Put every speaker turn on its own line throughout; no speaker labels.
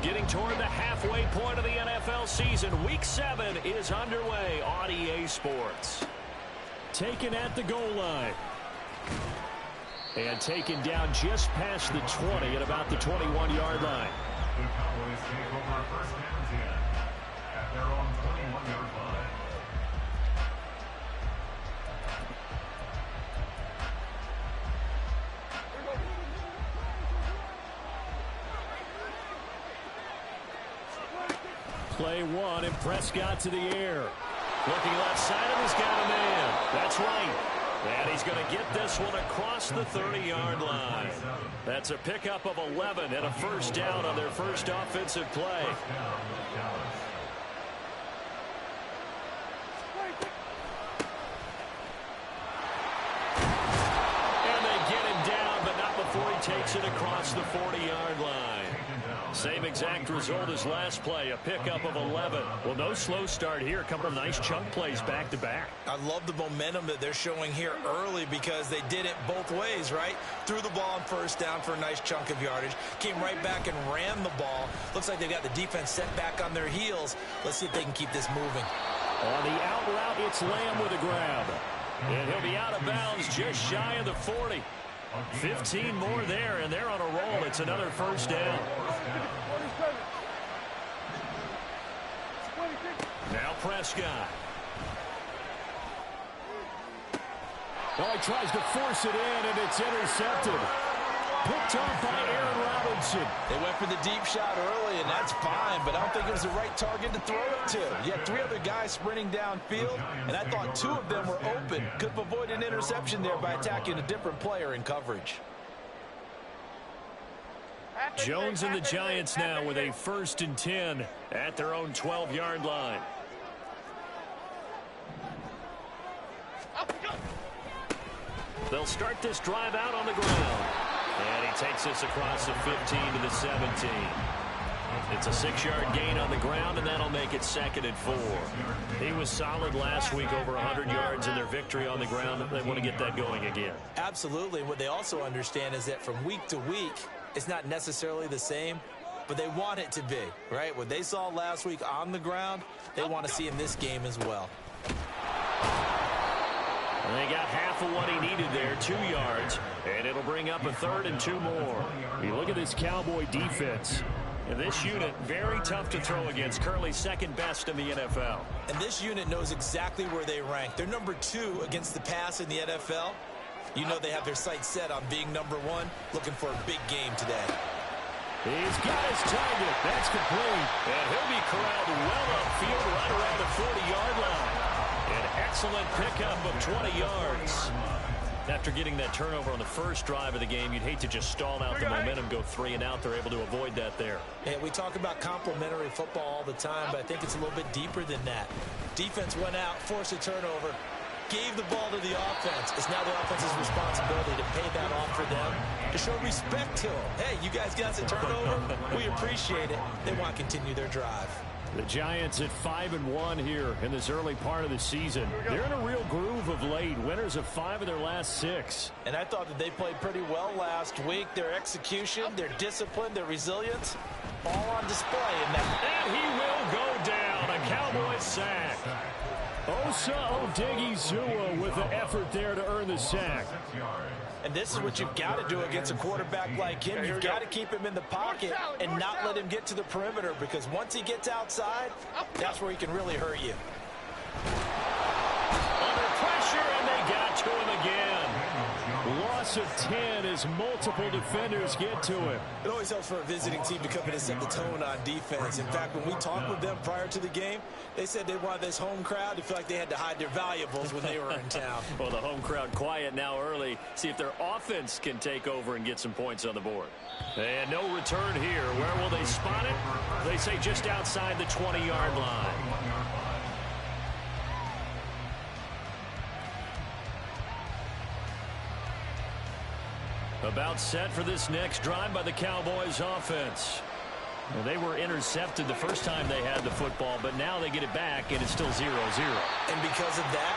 Getting toward the halfway point of the NFL season. Week 7 is underway on EA Sports. Taken at the goal line. And taken down just past the 20 at about the 21-yard line.
The Cowboys take over first and 10 at their own 21-yard line.
Play 1, and Prescott to the air. Looking left side, and he's got a man. That's right. And he's going to get this one across the 30-yard line. That's a pickup of 11 and a first down on their first offensive play. And they get him down, but not before he takes it across the 40-yard line. Same exact result as last play, a pickup of 11. Well, no slow start here. A couple of nice chunk plays back-to-back.
I love the momentum that they're showing here early because they did it both ways, right? Threw the ball on first down for a nice chunk of yardage. Came right back and ran the ball. Looks like they've got the defense set back on their heels. Let's see if they can keep this moving.
On the out route, it's Lamb with a grab. And he'll be out of bounds just shy of the 40. 15 more there, and they're on a roll. It's another first down. Now Prescott. Oh, he tries to force it in, and it's intercepted. Picked off by Aaron Robinson.
They went for the deep shot early, and that's fine, but I don't think it was the right target to throw it to. You had 3 other guys sprinting downfield, and I thought 2 of them were open. Could have avoided an interception there by attacking a different player in coverage.
Jones and the Giants now with a 1st and 10 at their own 12-yard line. They'll start this drive out on the ground. And he takes this across the 15 to the 17. It's a 6-yard gain on the ground, and that'll make it 2nd and 4. He was solid last week, over 100 yards in their victory on the ground. They want to get that going again.
Absolutely. What they also understand is that from week to week, it's not necessarily the same, but they want it to be, right? What they saw last week on the ground, they want to see in this game as well.
And they got half of what he needed there, 2 yards, and it'll bring up a 3rd and 2 more. You look at this Cowboy defense. And this unit, very tough to throw against, currently 2nd best in the NFL.
And this unit knows exactly where they rank. They're number 2 against the pass in the NFL. You know they have their sights set on being number 1, looking for a big game today.
He's got his target. That's complete. And he'll be corralled well upfield right around the 40-yard line. An excellent pickup of 20 yards. After getting that turnover on the first drive of the game, you'd hate to just stall out the momentum, go 3 and out. They're able to avoid that there.
Yeah, we talk about complementary football all the time, but I think it's a little bit deeper than that. Defense went out, forced a turnover, gave the ball to the offense. It's now the offense's responsibility to pay that off for them, to show respect to them. Hey, you guys got us a turnover. We appreciate it. They want to continue their drive.
The Giants at 5-1 here in this early part of the season. They're in a real groove of late. Winners of 5 of their last 6.
And I thought that they played pretty well last week. Their execution, their discipline, their resilience, all on display in that.
And he will go down. A Cowboys sack. Osa Odighizuwa with the effort there to earn the sack.
And this is what you've got to do against a quarterback like him. You've got to keep him in the pocket and not let him get to the perimeter, because once he gets outside, that's where he can really hurt you.
Under pressure, and they got to him again. Loss of 10 as multiple defenders get to him.
It always helps for a visiting team to come in and set the tone on defense. In fact, when we talked with them prior to the game, they said they wanted this home crowd to feel like they had to hide their valuables when they were in town.
Well, the home crowd quiet now early. See if their offense can take over and get some points on the board. And no return here. Where will they spot it? They say just outside the 20-yard line. About set for this next drive by the Cowboys offense. Well, they were intercepted the first time they had the football, but now they get it back, and it's still 0-0.
And because of that,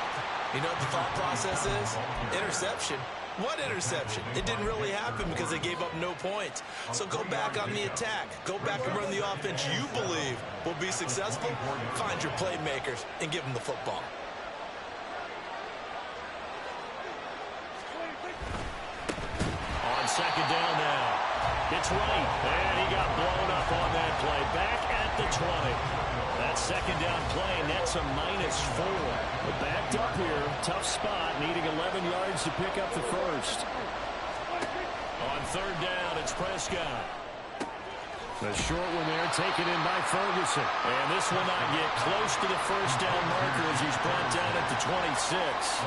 you know what the thought process is? Interception. What interception? It didn't really happen because they gave up no points. So go back on the attack. Go back and run the offense you believe will be successful. Find your playmakers and give them the football.
On second down now. It's right, and he got blown up on that play. Back at the 20. That second down play nets a -4. But backed up here, tough spot, needing 11 yards to pick up the first. On third down, it's Prescott. The short one there taken in by Ferguson. And this will not get close to the first down marker as he's brought down at the 26.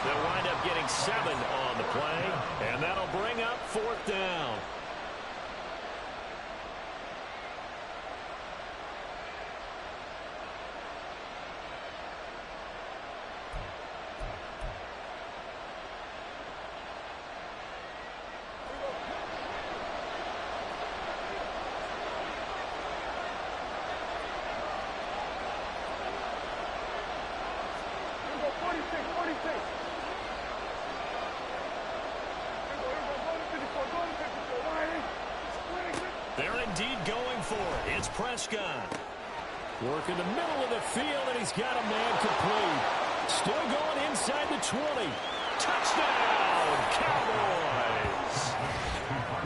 They'll wind up getting 7 on the play, and that'll bring up fourth down. They're indeed going for it. It's Prescott. Working the middle of the field, and he's got a man complete. Still going inside the 20. Touchdown, Cowboys.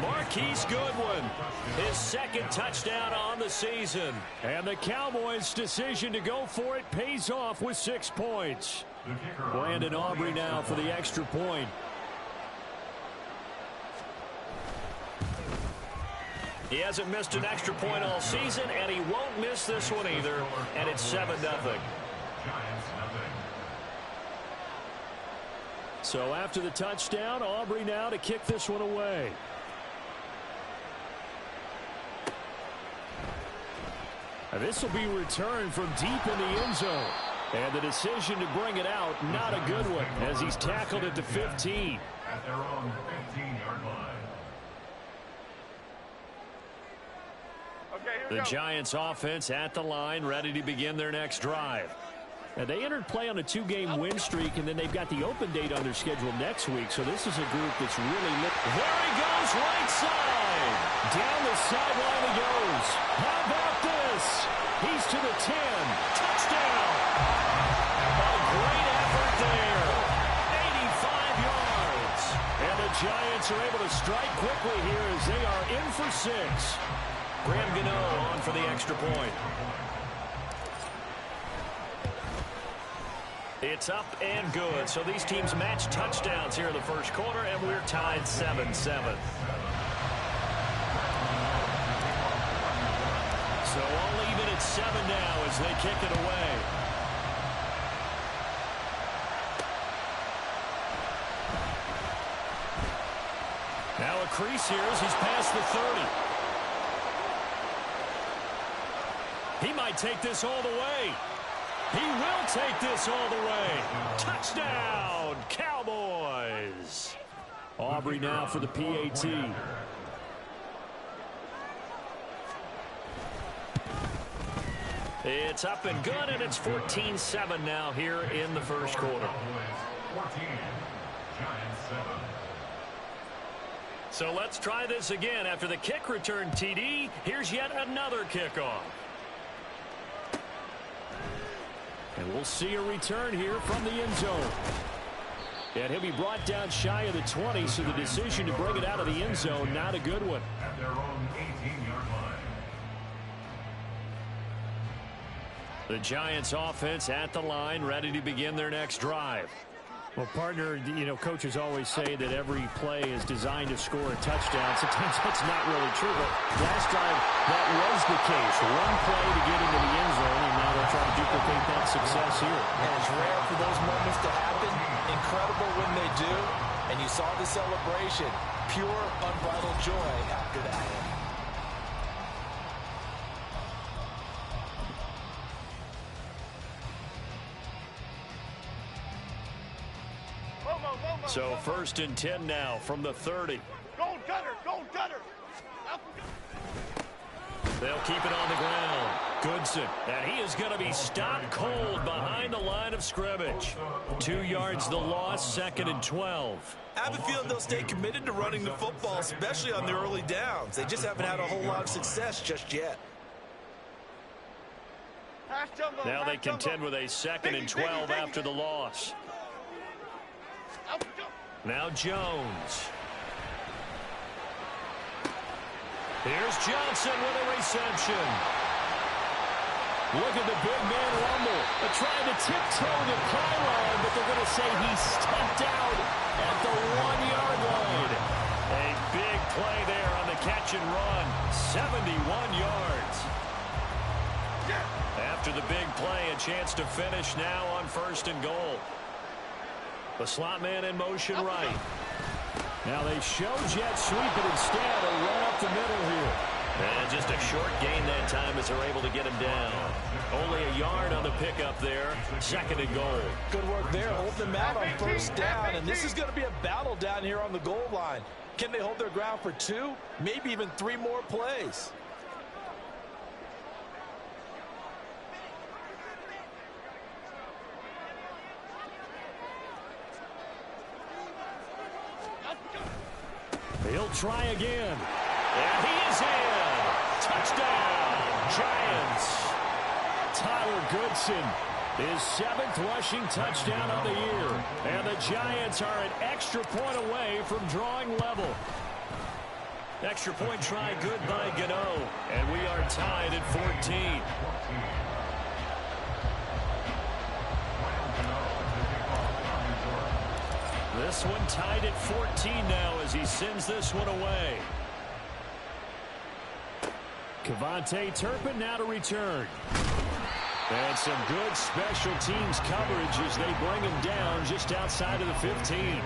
Marquise Goodwin, his second touchdown on the season. And the Cowboys' decision to go for it pays off with 6 points. Brandon Aubrey now for the extra point. He hasn't missed an extra point all season, and he won't miss this one either, and it's 7-0. So after the touchdown, Aubrey now to kick this one away. And this will be returned from deep in the end zone. And the decision to bring it out, not a good one, as he's tackled at the 15.
At their own 15-yard line.
The Giants offense at the line, ready to begin their next drive. Now, they entered play on a 2-game win streak, and then they've got the open date on their schedule next week, so this is a group that's really lit. There he goes, right side. Down the sideline he goes. How about this? He's to the 10. Touchdown. A great effort there. 85 yards. And the Giants are able to strike quickly here as they are in for 6. Graham Gano on for the extra point. It's up and good. So these teams match touchdowns here in the first quarter, and we're tied 7-7. So all even at 7 now as they kick it away. Now a crease here as he's past the 30. He might take this all the way. He will take this all the way. Touchdown, Cowboys. Aubrey now for the PAT. It's up and good, and it's 14-7 now here in the first quarter.
14, Giants 7.
So let's try this again. After the kick return TD, here's yet another kickoff. And we'll see a return here from the end zone. And he'll be brought down shy of the 20, so the decision to bring it out of the end zone, not a good one.
At their own 18-yard line.
The Giants offense at the line, ready to begin their next drive.
Well, partner, you know, coaches always say that every play is designed to score a touchdown. Sometimes that's not really true, but last drive that was the case. One play to get into the end zone, and now they'll try to duplicate that success here.
And it's rare for those moments to happen. Incredible when they do. And you saw the celebration. Pure, unbridled joy after that.
So first and 10 now from the 30.
Go, Gunner! Go, Gunner!
They'll keep it on the ground. Goodson, and he is going to be stopped cold behind the line of scrimmage. 2 yards the loss, 2nd and 12.
I have a feeling they'll stay committed to running the football, especially on the early downs. They just haven't had a whole lot of success just yet.
Now they contend with a 2nd and 12 after the loss. Now Jones. Here's Johnson with a reception. Look at the big man rumble. They're trying to tiptoe the pylon, but they're going to say he stepped out at the 1-yard line. A big play there on the catch and run. 71 yards. After the big play, a chance to finish now on 1st and goal. The slot man in motion right. Now they show jet sweep, but instead a run up the middle here. And just a short gain that time as they're able to get him down. Only a yard on the pickup there. 2nd and goal.
Good work there, holding them out on 1st down. And this is going to be a battle down here on the goal line. Can they hold their ground for 2, maybe even 3 more plays?
He'll try again. And he is in. Touchdown, Giants. Tyler Goodson, his 7th rushing touchdown of the year. And the Giants are an extra point away from drawing level. Extra point try good by Gano. And we are tied at 14. This one tied at 14 now as he sends this one away. Kevontae Turpin now to return. And some good special teams coverage as they bring him down just outside of the 15.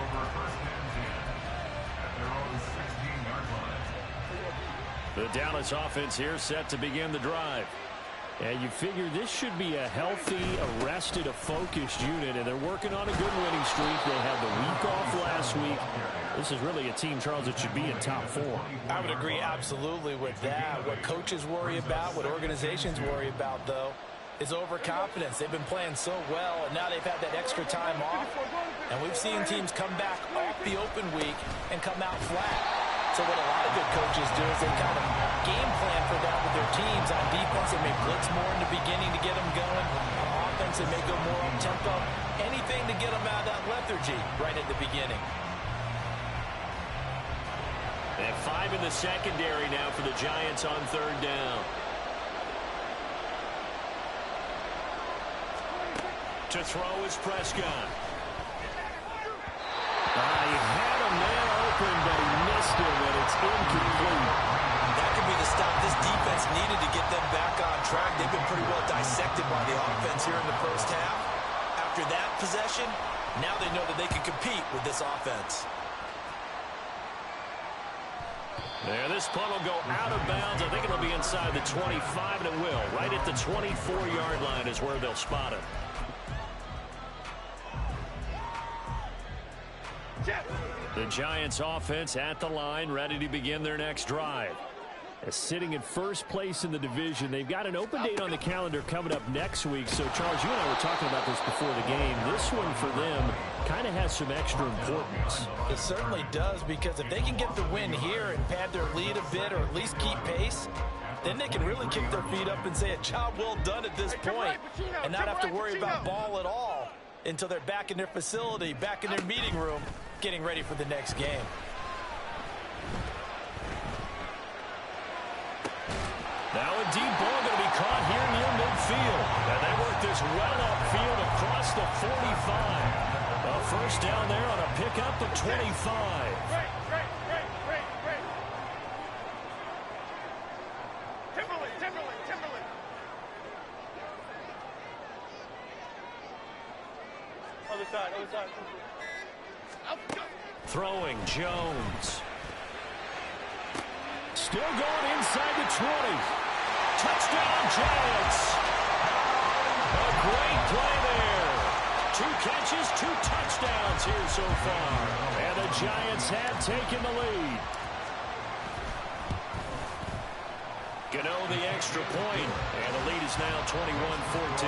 The Dallas offense here set to begin the drive. And you figure this should be a healthy, arrested, a focused unit, and they're working on a good winning streak. They had the week off last week. This is really a team, Charles, that should be in top 4.
I would agree absolutely with that. What coaches worry about, what organizations worry about, though, is overconfidence. They've been playing so well, and now they've had that extra time off. And we've seen teams come back off the open week and come out flat. So what a lot of good coaches do is they kind of game plan for that with their teams. On defense, they may blitz more in the beginning to get them going. On offense, they may go more up-tempo. Anything to get them out of that lethargy right at the beginning.
And 5 in the secondary now for the Giants on 3rd down. To throw is Prescott. He had a man open, but he missed him, and it's incomplete.
That could be the stop this defense needed to get them back on track. They've been pretty well dissected by the offense here in the 1st half. After that possession, now they know that they can compete with this offense.
There, this punt will go out of bounds. I think it'll be inside the 25, and it will. Right at the 24-yard line is where they'll spot it. The Giants offense at the line, ready to begin their next drive. Sitting in 1st place in the division. They've got an open date on the calendar coming up next week. So, Charles, you and I were talking about this before the game. This one for them kind of has some extra importance.
It certainly does, because if they can get the win here and pad their lead a bit or at least keep pace, then they can really kick their feet up and say a job well done at this point and not have to worry about ball at all until they're back in their facility, back in their meeting room, getting ready for the next game.
Now a deep ball going to be caught here near midfield. And they work this well upfield across the 45. A 1st down there on a pickup of 25.
Timberlake. Other side.
Throwing Jones. Still going inside the 20. Touchdown, Giants. A great play there. 2 catches, 2 touchdowns here so far. And the Giants have taken the lead. Gano the extra point, and the lead is now 21-14.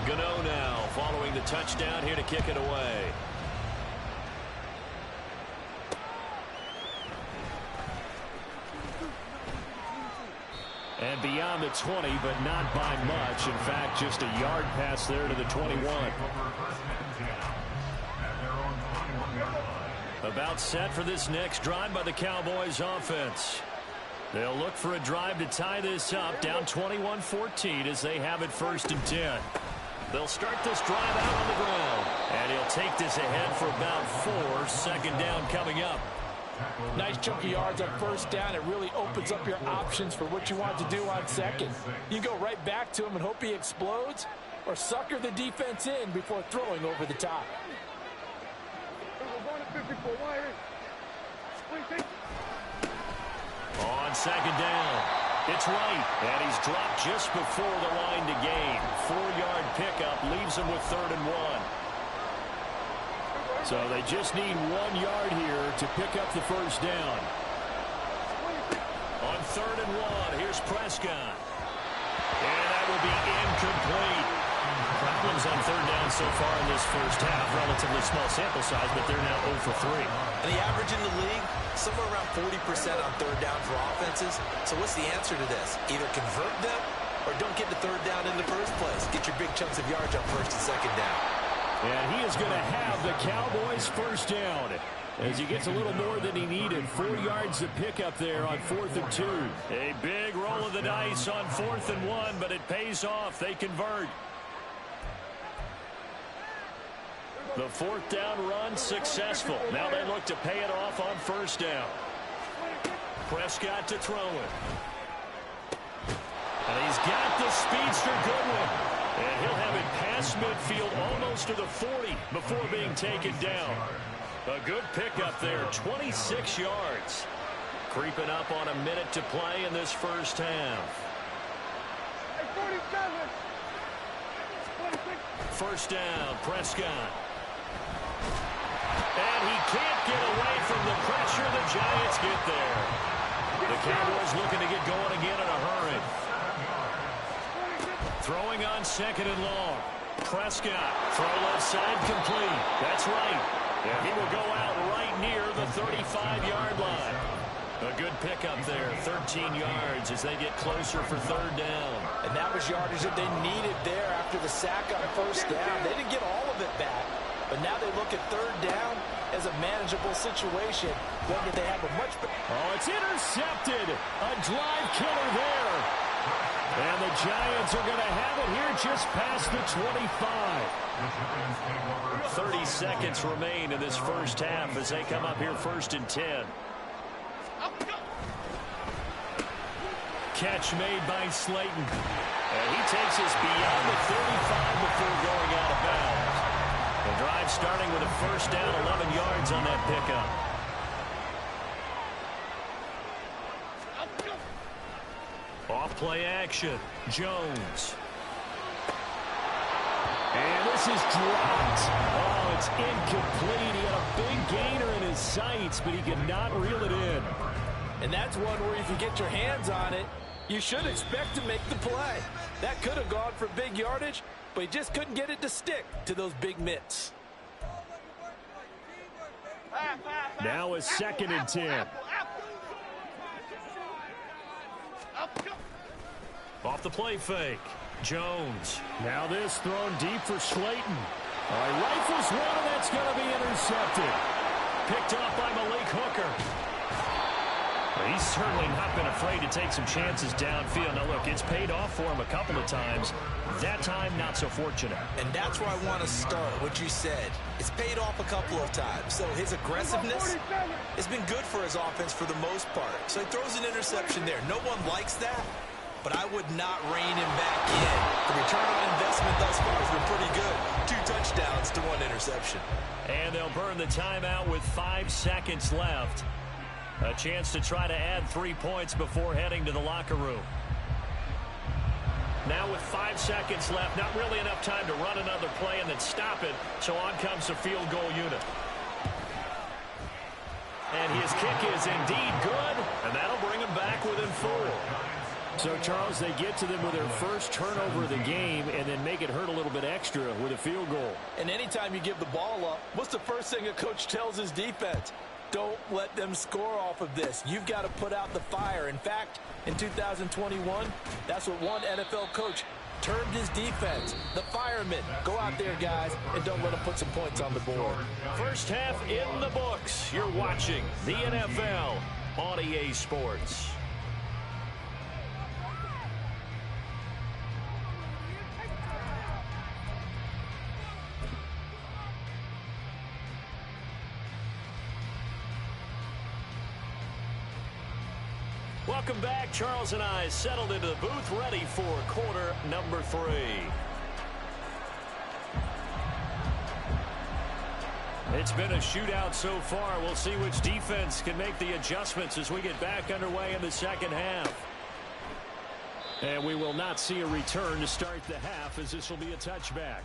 Gano now following the touchdown here to kick it away. And beyond the 20, but not by much. In fact, just a yard pass there to the 21. About set for this next drive by the Cowboys offense. They'll look for a drive to tie this up, down 21-14 as they have it 1st and 10. They'll start this drive out on the ground, and he'll take this ahead for about 4. Second down coming up.
Nice chunk of yards on 1st down. It really opens up your options for what you want to do on 2nd. You can go right back to him and hope he explodes, or sucker the defense in before throwing over the top.
On 2nd down, it's Wright, and he's dropped just before the line to gain. 4-yard pickup leaves him with 3rd and 1. So they just need 1 yard here to pick up the 1st down. On 3rd and 1, here's Prescott. And that will be incomplete. Problems on 3rd down so far in this 1st half. Relatively small sample size, but they're now 0 for 3.
And the average in the league, somewhere around 40% on 3rd down for offenses. So what's the answer to this? Either convert them or don't get the 3rd down in the first place. Get your big chunks of yards on 1st and 2nd down.
And he is going to have the Cowboys 1st down as he gets a little more than he needed. 4 yards to pick up there on 4th and 2. A big roll of the dice on 4th and 1, but it pays off. They convert. The 4th down run successful. Now they look to pay it off on 1st down. Prescott to throw it. And he's got the speedster Goodwin. And he'll have it past midfield almost to the 40 before being taken down. A good pickup there, 26 yards. Creeping up on a minute to play in this 1st half. 1st down, Prescott. And he can't get away from the pressure. The Giants get there. The Cowboys looking to get going again in a hurry. Throwing on 2nd and long. Prescott, throw left side complete. That's right. And he will go out right near the 35-yard line. A good pickup there, 13 yards as they get closer for 3rd down.
And that was yardage that they needed there after the sack on 1st down. They didn't get all of it back, but now they look at 3rd down as a manageable situation. One that they have a much better.
Oh, it's intercepted. A drive killer there. And the Giants are going to have it here just past the 25. 30 seconds remain in this 1st half as they come up here 1st and 10. Catch made by Slayton. And he takes us beyond the 35 before going out of bounds. The drive starting with a 1st down, 11 yards on that pickup. Off play action. Jones. And this is dropped. Oh, it's incomplete. He had a big gainer in his sights, but he could not reel it in.
And that's one where if you get your hands on it, you should expect to make the play. That could have gone for big yardage, but he just couldn't get it to stick to those big mitts.
Now a 2nd and 10. Off the play fake. Jones. Now this thrown deep for Slayton. He rifles one, and that's going to be intercepted. Picked off by Malik Hooker. He's certainly not been afraid to take some chances downfield. Now, look, it's paid off for him a couple of times. That time, not so fortunate.
And that's where I want to start, what you said. It's paid off a couple of times. So his aggressiveness has been good for his offense for the most part. So he throws an interception there. No one likes that, but I would not rein him back in. The return on investment thus far has been pretty good. 2 touchdowns to 1 interception.
And they'll burn the timeout with 5 seconds left. A chance to try to add 3 points before heading to the locker room. Now with 5 seconds left, not really enough time to run another play and then stop it. So on comes the field goal unit. His kick is indeed good, and that'll bring him back within 4.
So, Charles, they get to them with their first turnover of the game and then make it hurt a little bit extra with a field goal.
And anytime you give the ball up, what's the first thing a coach tells his defense? Don't let them score off of this. You've got to put out the fire. In fact, in 2021, that's what one NFL coach termed his defense, the firemen. Go out there, guys, and don't let them put some points on the board.
First half in the books. You're watching the NFL on EA Sports. Welcome back. Charles and I settled into the booth, ready for quarter number 3. It's been a shootout so far. We'll see which defense can make the adjustments as we get back underway in the second half. And we will not see a return to start the half, as this will be a touchback.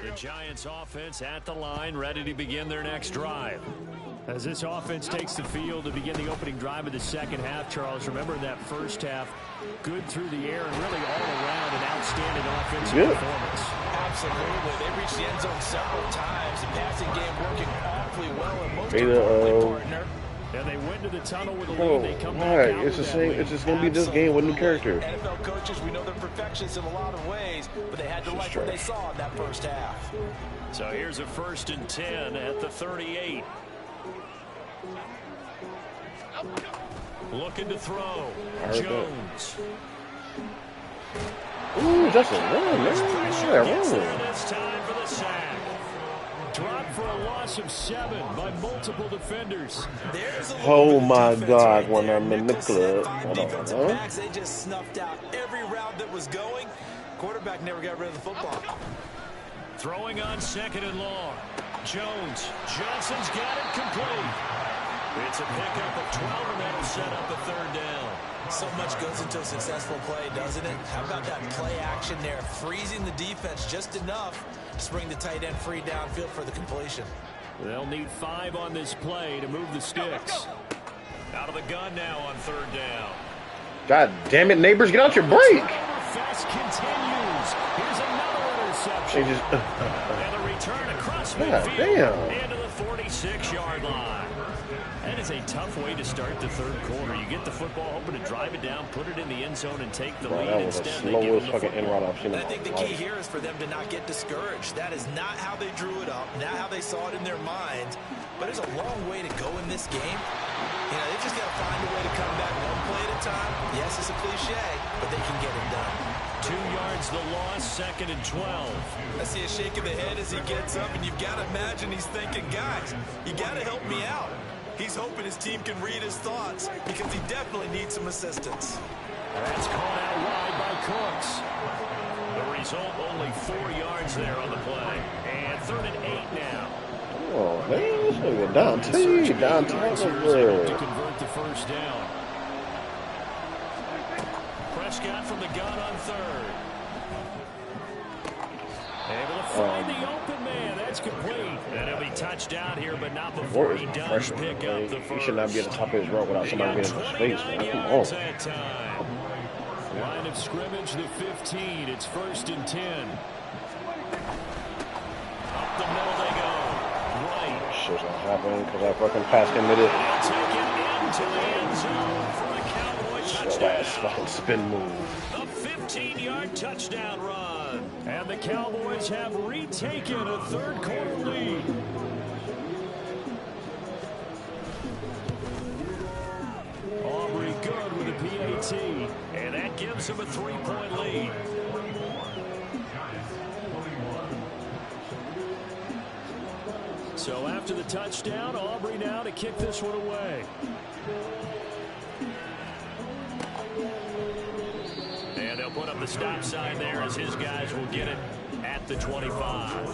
The Giants offense at the line, ready to begin their next drive.
As this offense takes the field to begin the opening drive of the second half, Charles, remember in that first half, good through the air and really all around an outstanding offensive performance.
Absolutely. They reached the end zone several times. The passing game working awfully well, and most importantly, partner.
And they went to the tunnel with a lead. They come back out.
It's the same. It's just gonna be this game with new characters.
NFL coaches, we know they're perfectionists in a lot of ways, but they had to like what they saw in that first half.
So here's a 1st and 10 at the 38. Looking to throw. Jones.
Ooh, that's a run, man.
This time for the sack.
Dropped for a loss of 7 by multiple defenders.
Oh my God! When I'm in the club,
They just snuffed out every route that was going. Quarterback never got rid of the football.
Throwing on 2nd and long. Jones. Johnson's got it complete. It's a pickup of 12, and that'll set up a 3rd down.
So much goes into a successful play, doesn't it? How about that play action there, freezing the defense just enough to bring the tight end free downfield for the completion.
They'll need 5 on this play to move the sticks.
Out of the gun now on 3rd down.
God damn it, neighbors, get out your break.
Fest continues. Here's another interception.
And a return across midfield into the 46-yard line. That is a tough way to start the 3rd quarter. You get the football, hoping to drive it down, put it in the end zone, and take the lead.
That was the slowest fucking end run I've seen.
I think the key here is for them to not get discouraged. That is not how they drew it up, not how they saw it in their minds. But there's a long way to go in this game. You know, they just got to find a way to come back one play at a time. Yes, it's a cliche, but they can get it done.
2 yards the loss, 2nd and 12.
I see a shake of the head as he gets up, and you've got to imagine he's thinking, guys, you got to help me out. He's hoping his team can read his thoughts because he definitely needs some assistance.
That's caught out wide by Cooks. The result, only 4 yards there on the play. And 3rd and 8 now.
Oh, man, this nigga downtown
to convert the 1st down.
Prescott from the gun on 3rd. Able to find the open man. That's complete. And he'll be touched out here, but not before he does pick up the first.
He should not be at the top of his row without somebody being in his face, man. Come on.
Line of scrimmage, the 15. It's 1st and 10.
Up the middle they go. Right.
Shit's not happening because I fucking passed him with it.
Take it into the end zone for a Cowboy touchdown.
Last fucking spin move.
A 15-yard touchdown run.
And the Cowboys have retaken a 3rd quarter lead. Aubrey good with a PAT.
And that gives him a 3-point lead.
So after the touchdown, Aubrey now to kick this one away.
And they'll put up the stop sign there as his guys will get it at the 25.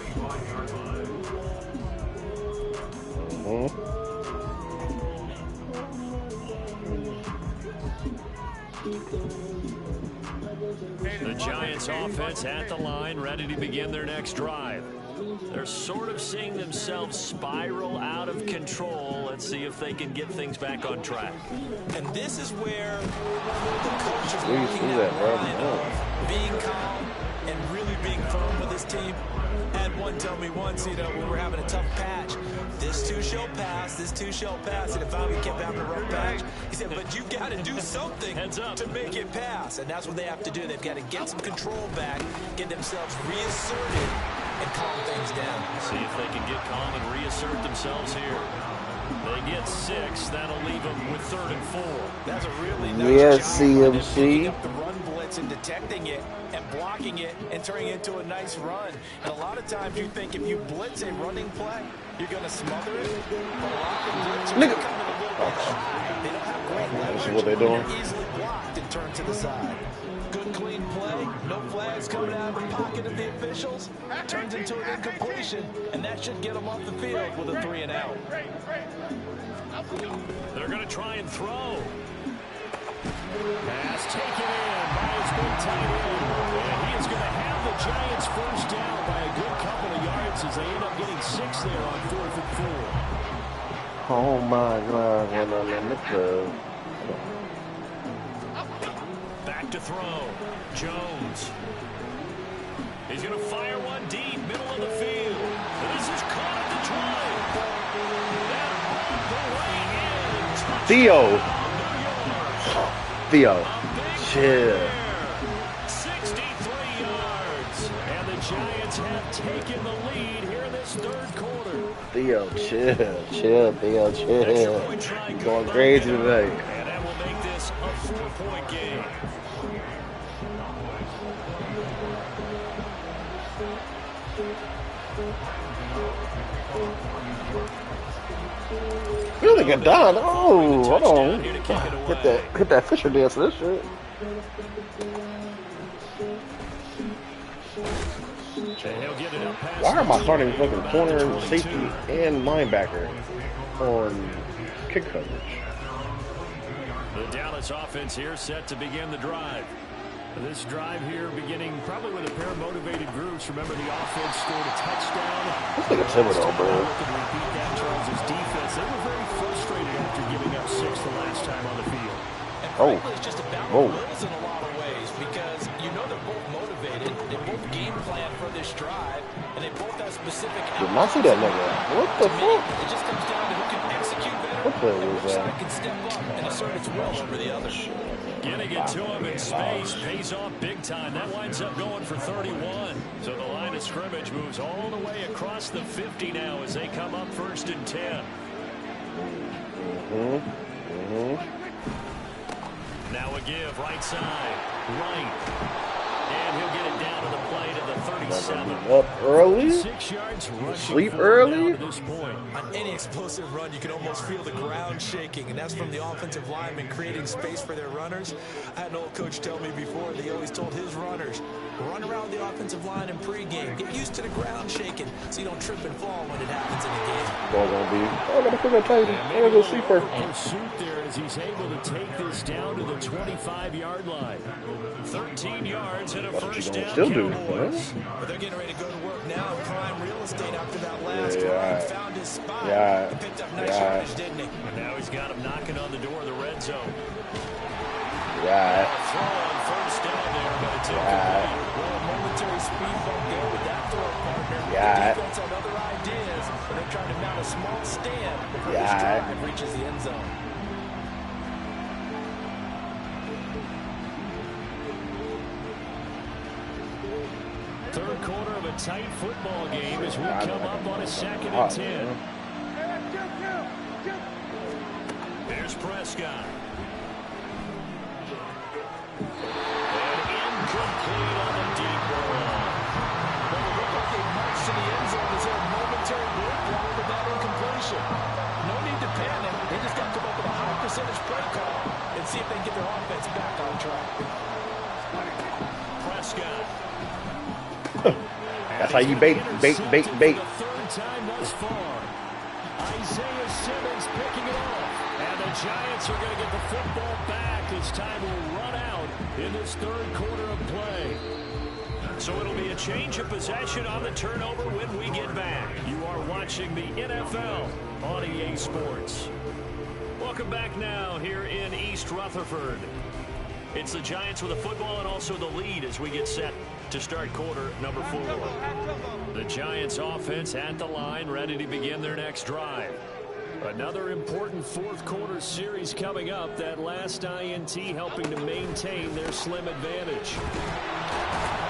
Dallas offense at the line, ready to begin their next drive. They're sort of seeing themselves spiral out of control. Let's see if they can get things back on track.
And this is where the coach is walking that line of being calm and really being firm with his team. I had one tell me once, you know, when we're having a tough patch, this too shall pass, this too shall pass. And if I kept having a rough patch, he said, but you've got to do something to make it pass. And that's what they have to do. They've got to get some control back, get themselves reasserted, and calm things down.
See if they can get calm and reassert themselves here. They get 6. That'll leave them with 3rd and 4.
That's a really nice job of picking up the run blitz and detecting it and blocking it and turning it into a nice run. And a lot of times you think if you blitz a running play, you're going to smother it. But a lot of blitzers are coming a little bit shy. They don't have great leverage.
This is what they're doing.
They're easily blocked and turned to the side. Good, clean play. No flags coming out of the pocket of the officials. Turns into an incompletion, and that should get them off the field with a 3 and out.
They're going to try and throw. Pass taken in by his big tight end. And he is going to have the Giants first down by a good couple of yards as they end up getting 6 there on 4th and 4.
Oh my God!
Back to throw. Jones. He's going to fire one deep, middle of the field. This is caught at the 20.
Theo, chill.
63 yards. And the Giants have taken the lead here in this 3rd quarter.
Theo, chill, Theo, chill. You're going crazy today.
And that will make this a 4-point game.
Really get done. Oh, hold on. Hit that Fisher dance for this shit. Why am I starting fucking corner, safety, and linebacker on kick coverage?
The Dallas offense here set to begin the drive. This drive here beginning probably with a pair of motivated groups. Remember, the offense scored a touchdown.
This nigga Thibodeau, bro.
Repeat that, Charles' defense. They were very frustrated after giving up 6 the last time on the field.
And frankly, it's just about the wills in a lot of ways because you know they're both motivated. They both game plan for this drive, and they both have specific outcomes.
Did not see that nigga. What the fuck?
It just comes down to who can execute better.
What the was that?
Can step up and assert its will over the other.
Getting it to him in space pays off big time. That winds up going for 31. So the line of scrimmage moves all the way across the 50 now as they come up 1st and 10. Now a give, right side, right. And he'll get it down to the play to the 37.
Up early?
6 yards
Sleep early?
At this point.
On any explosive run, you can almost feel the ground shaking, and that's from the offensive linemen creating space for their runners. I had an old coach tell me before, they always told his runners, run around the offensive line in pregame. Get used to the ground shaking so you don't trip and fall when it happens in the game.
Ball gonna be. Oh, I gotta put that tight end. I gotta go see first.
Pursuit there as he's able to take this down to the 25-yard line. 13 yards and a first down.
Still do.
But they're getting ready to go to work now in prime real estate after that last run. Found his spot. He picked up nice yardage, didn't he?
And now he's got him knocking on the door of the red zone.
Yeah.
Throw on first down there, but it's incomplete.
Well, a momentary speed bump there with that throw partner.
Yeah.
The defense had other ideas, but they're trying to mount a small stand before this drive reaches the end zone.
Third quarter of a tight football game as we come up on a 2nd and 10. There's Prescott. And incomplete on the deep ball.
Well, it looked like they marched to the end zone as a momentary breakdown with that incompletion. No need to panic. They just got to come up with a high percentage play call and see if they can get their offense back on track.
Prescott.
That's how you bait.
The third time thus far. Isaiah Simmons picking it off. And the Giants are going to get the football back as time will run out in this 3rd quarter of play. So it'll be a change of possession on the turnover when we get back. You are watching the NFL on EA Sports. Welcome back now here in East Rutherford. It's the Giants with the football and also the lead as we get set to start quarter number 4. The Giants offense at the line, ready to begin their next drive. Another important fourth quarter series coming up. That last INT helping to maintain their slim advantage.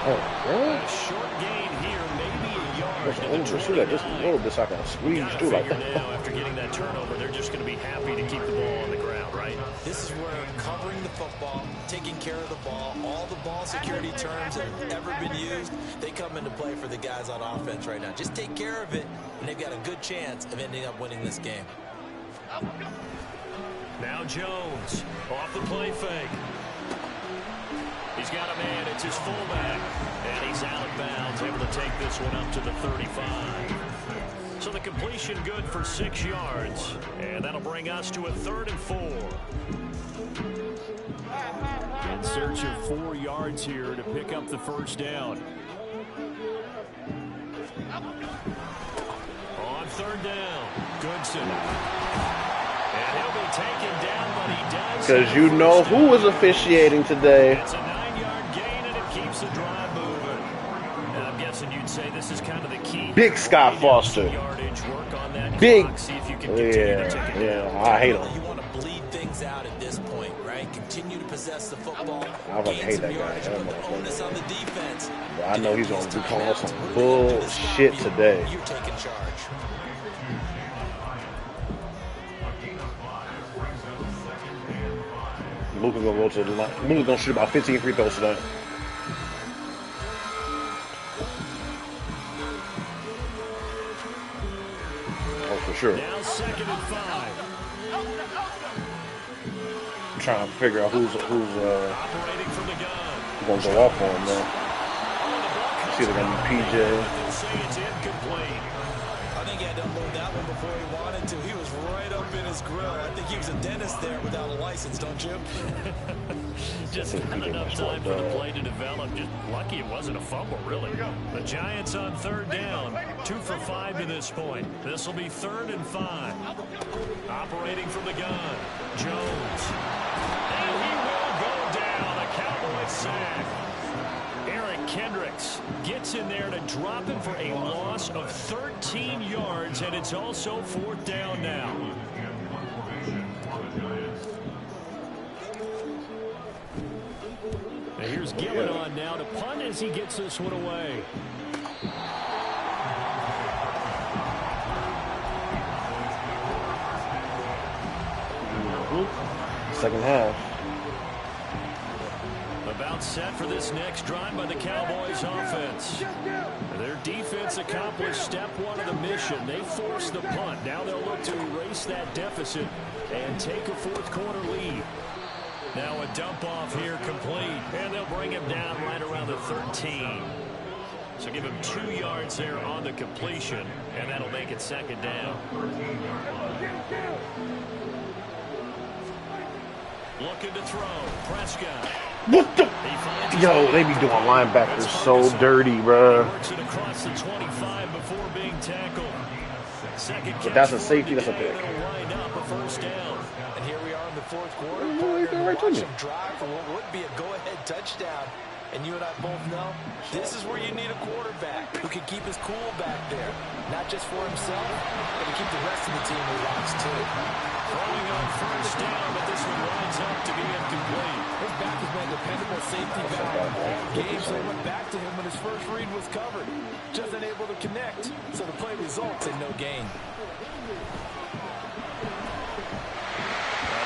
Oh, really?
A short gain here, maybe a yard.
Just a little bit so I can squeeze through like that.
Now, after getting that turnover, they're just going to be happy to keep the ball on the ground, right?
This is where covering the football, taking care of the ball, all the ball security terms that have ever been used, they come into play for the guys on offense right now. Just take care of it, and they've got a good chance of ending up winning this game.
Now Jones off the play fake. He's got a man. It's his fullback. And he's out of bounds, able to take this one up to the 35. So the completion good for 6 yards. And that'll bring us to a 3rd and 4.
In search of 4 yards here to pick up the first down.
On 3rd down, Goodson. And he'll be taken down, but he does.
Because you know who was officiating today.
It's a 9-yard gain, and it keeps the drive moving. And I'm guessing you'd say this is kind of the key.
Big Scott Foster.
Yardage, work on that
Big.
clock, see if you can continue to take it down.
I hate him.
You want to bleed things out at this point, right? Continue to possess the football.
I fucking hate that guy.
Yardage, put the onus on the defense.
I know he's going to be calling us some bullshit today.
You're taking charge.
Luka's going to go to the line. Luka's going to shoot about 15 free throws tonight. Oh, for sure.
Now 2nd and 5.
I'm trying to figure out who's
Operating from the gun.
going to go off on him, man. See if they're going to be PJ.
They'll say it's incomplete.
I think he had to unload that one before he wanted to. He was right up in his grill. I think he was a dentist there without a license, don't you?
Just not enough time for the play to develop. Just lucky it wasn't a fumble, really. The Giants on 3rd down. 2 for 5 to this point. This will be 3rd and 5. Operating from the gun. Jones. And he will go down. A Cowboys sack. Eric Kendricks gets in there to drop him for a loss of 13 yards, and it's also 4th down now.
And here's Gillen on now to punt as he gets this one away.
Second half.
About set for this next drive by the Cowboys offense. Their defense accomplished step 1 of the mission. They forced the punt. Now they'll look to erase that deficit and take a 4th quarter lead. Now a dump off here complete. And they'll bring him down right around the 13. So give him 2 yards there on the completion. And that'll make it 2nd down. Looking to throw. Prescott.
What the? Yo, they be doing linebackers so dirty, bruh.
Works it across the 25 before being tackled.
But that's a safety, that's a pick.
Wind up a 1st down.
And here we are in the 4th quarter.
Right to me.
Watch him drive for what would be a go-ahead touchdown. And you and I both know this is where you need a quarterback who can keep his cool back there. Not just for himself, but to keep the rest of the team relaxed too.
Throwing on 1st down, but this one winds up to be incomplete.
His back has been a dependable safety valve all game, so he went back to him when his first read was covered. Just unable to connect, so the play results in no gain.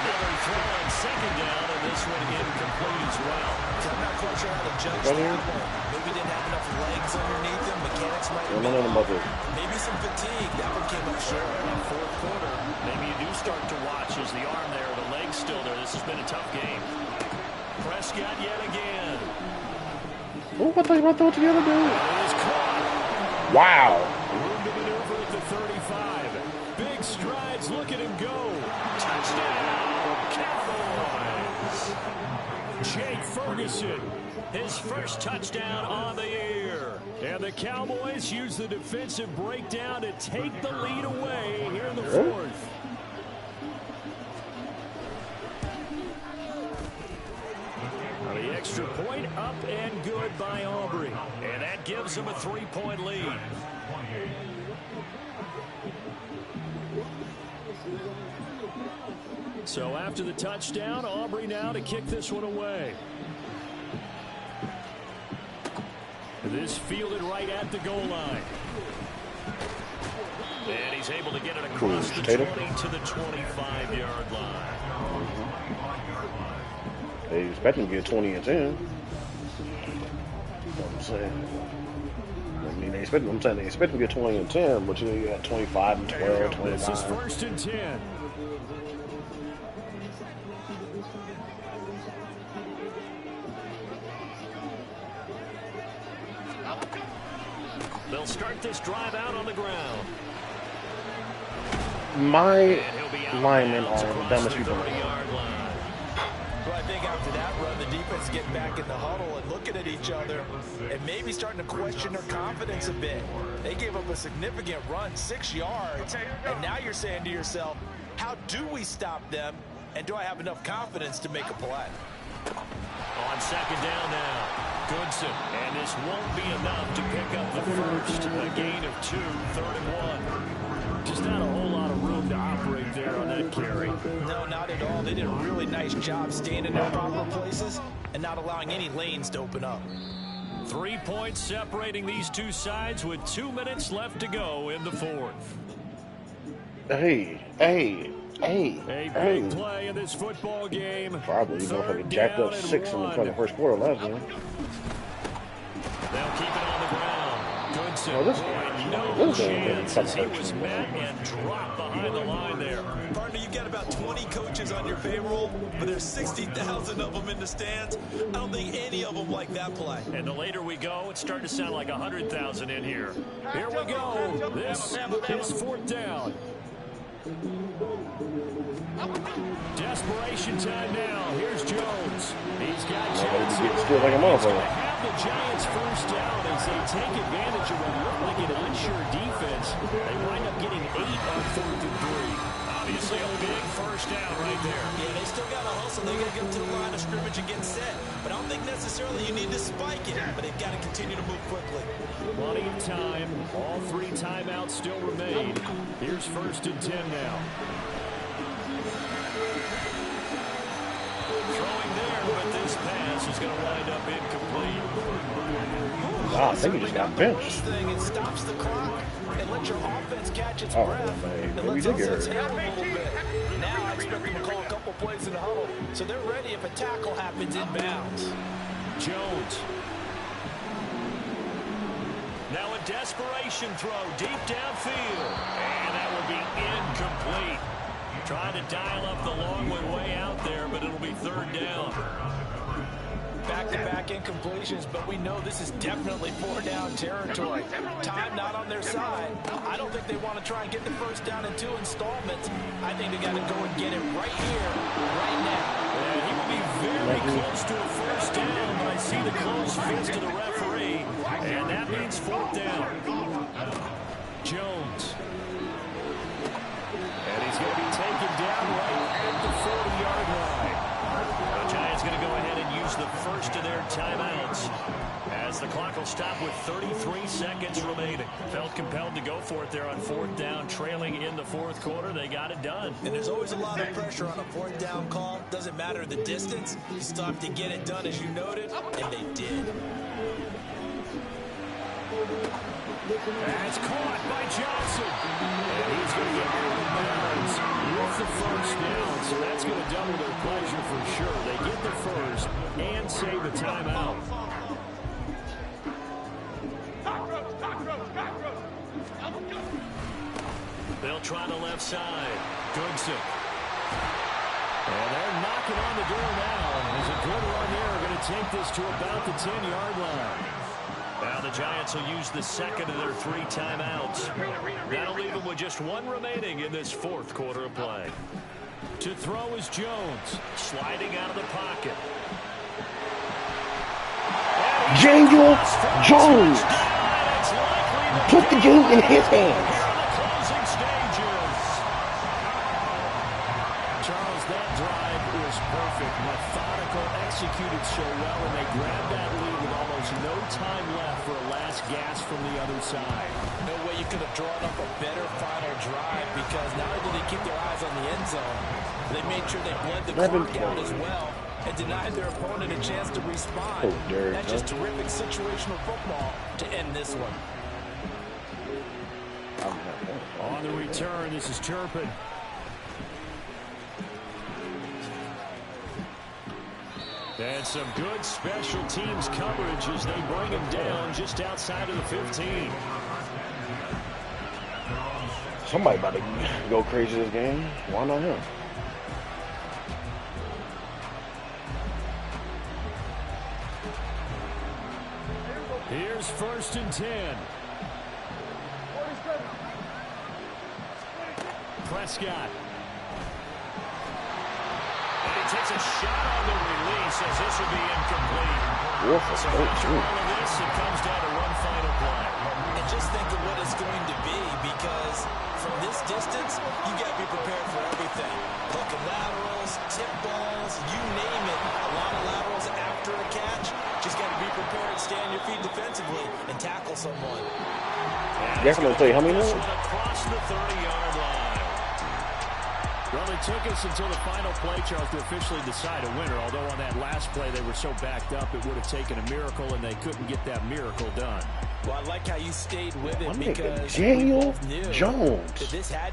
Another throw on 2nd down, and this one incomplete as well.
So I'm not quite sure how to judge that one. Maybe didn't have enough legs underneath him. Mechanics might have maybe some fatigue. That one came up short in the 4th quarter.
Maybe you do start to watch as the arm there, the leg's still there. This has been a tough game. Prescott yet again.
Oh, I thought you were going to throw it together, dude.
It is caught.
Wow.
Room to maneuver at the 35. Big strides. Look at him go. Touchdown, Cowboys.
Jake Ferguson, his first touchdown on the year. And the Cowboys use the defensive breakdown to take the lead away here in the fourth. The extra point up and good by Aubrey.
And that gives them a 3-point lead.
So after the touchdown, Aubrey now to kick this one away. This fielded right at the goal line.
And he's able to get it across the 20 to the 25-yard line.
They expect him to get 20 and 10. You know what I'm saying? I mean, they expect him to get 20 and 10, but you got 25 and 12, 29.
This is 1st and 10.
They'll start this drive out on the ground.
My linemen are the dumbest people.
Well, I think after that run, the defense getting back in the huddle and looking at each other and maybe starting to question their confidence a bit. They gave up a significant run, 6 yards, and now you're saying to yourself, how do we stop them, and do I have enough confidence to make a play?
On second down now, Goodson, and this won't be enough to pick up the first. A gain of 2, 3rd and 1.
Just not a whole lot of room to operate there on that carry.
No, not at all. They did a really nice job staying in their proper places and not allowing any lanes to open up.
3 points separating these two sides with 2 minutes left to go in the fourth.
Hey.
A big play in this football game.
Probably, you motherfucker jacked up 6 in the fucking first quarter last game.
They'll keep it on the ground. Goodson.
Oh, this
no chance as he was met and dropped behind the line there.
Partner, you've got about 20 coaches on your payroll, but there's 60,000 of them in the stands. I don't think any of them like that play.
And the later we go, it's starting to sound like 100,000 in here.
Here we go. This is 4th down. Desperation time now. Here's Jones. He's got Johnson.
Still like a motherfucker.
Have the Giants first down as they take advantage of what looked like an unsure defense. They wind up getting 8 on 4th and 3.
Obviously a big first down right there.
Yeah, they still got to hustle. They got to get to the line of scrimmage and get set. But I don't think necessarily you need to spike it. But they've got to continue to move quickly.
Plenty of time. All 3 timeouts still remain. Here's 1st and 10 now.
Throwing there, but this pass is going to wind up incomplete.
Wow, I think he just got benched.
It stops the clock and lets your offense catch its
Oh,
breath.
man,
It
we
lets
did get
offense
hurt.
handle a little bit. Now I expect them to call a couple plays in the huddle, so they're ready if a tackle happens inbounds.
Jones.
Now a desperation throw deep downfield. And that will be incomplete. Trying to dial up the long way out there, but it'll be 3rd down.
Back-to-back incompletions, but we know this is definitely 4-down territory. Time not on their side. I don't think they want to try and get the first down in 2 installments. I think they got to go and get it right here, right now.
And he will be very close to a first down, but I see the closed fist of the referee, and that means 4th down.
Jones. And he's going to be taken down right at the 40-yard line.
The Giants going to go ahead and use the first of their timeouts as the clock will stop with 33 seconds remaining. Felt compelled to go for it there on 4th down, trailing in the 4th quarter. They got it done.
And there's always a lot of pressure on a 4th down call. Doesn't matter the distance. You still have to get it done, as you noted, and they did.
And it's caught by Johnson. And he's going to get out of bounds with the first down. So that's going to double their pleasure for sure. They get the first and save a timeout.
They'll try the left side.
Goodson. And they're knocking on the door now. There's a good run there. Going to take this to about the 10-yard line.
Now the Giants will use the second of their 3 timeouts. That'll leave them with just 1 remaining in this 4th quarter of play.
To throw is Jones.
Sliding out of the pocket.
Daniel Jones put the game in his hands.
Closing stages.
Charles, that drive was perfect. Methodical, executed so well, and they grabbed that lead with almost no time left for a last gasp from the other side.
No way you could have drawn up a better final drive, because not only did they keep their eyes on the end zone, they made sure they bled the clock out as well and denied their opponent a chance to respond. That's just terrific situational football to end this one.
On the return, this is Turpin.
And some good special teams coverage as they bring him down just outside of the 15.
Somebody about to go crazy this game. Why not him?
Here's 1st and 10. Prescott. And he takes a shot on the release as this will be incomplete. So after all of this, it comes down to one final play.
And just think of what it's going to be, because from this distance, you got to be prepared for everything. Looking laterals, tip balls, you name it. A lot of laterals after a catch. Just got to be prepared, stay on your feet defensively, and tackle someone.
Guess I'm going to tell you how many minutes?
Across the 30-yard line.
Well, it took us until the final play, Charles, to officially decide a winner. Although on that last play they were so backed up, it would have taken a miracle, and they couldn't get that miracle done.
Well, I like how you stayed with it, because
Daniel
we both knew
Jones.
that this had to